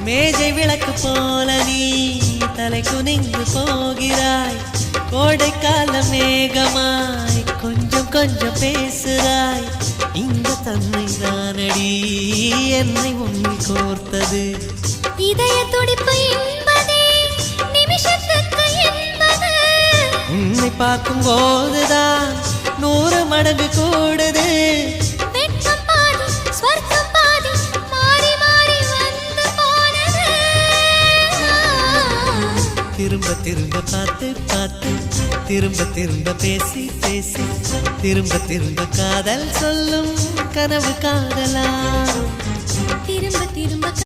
மேஜை விளக்கு போல நீ தலை குனிந்து போகிறாய். கோடைக்கால மேகமாய் கொஞ்சம் கொஞ்சம் பேசுகிறாய். இந்த தன்மை தானடி என்னை உன்னில் கோர்த்தது. இதய துடிப்பு என்பதே நிமிஷத்துக்கு என்பது. உன்னை பார்க்கும் போதுதான் 100 மடங்கு கூடுது. வெட்கம் பாதி ஸ்வர்க்கம் பாதி மாறி மாறி வந்து போனது. திரும்ப திரும்ப பார்த்து பார்த்து திரும்ப திரும்ப பேசி பேசி திரும்ப திரும்ப காதல் சொல்லும் கனவு காதலா. திரும்ப திரும்ப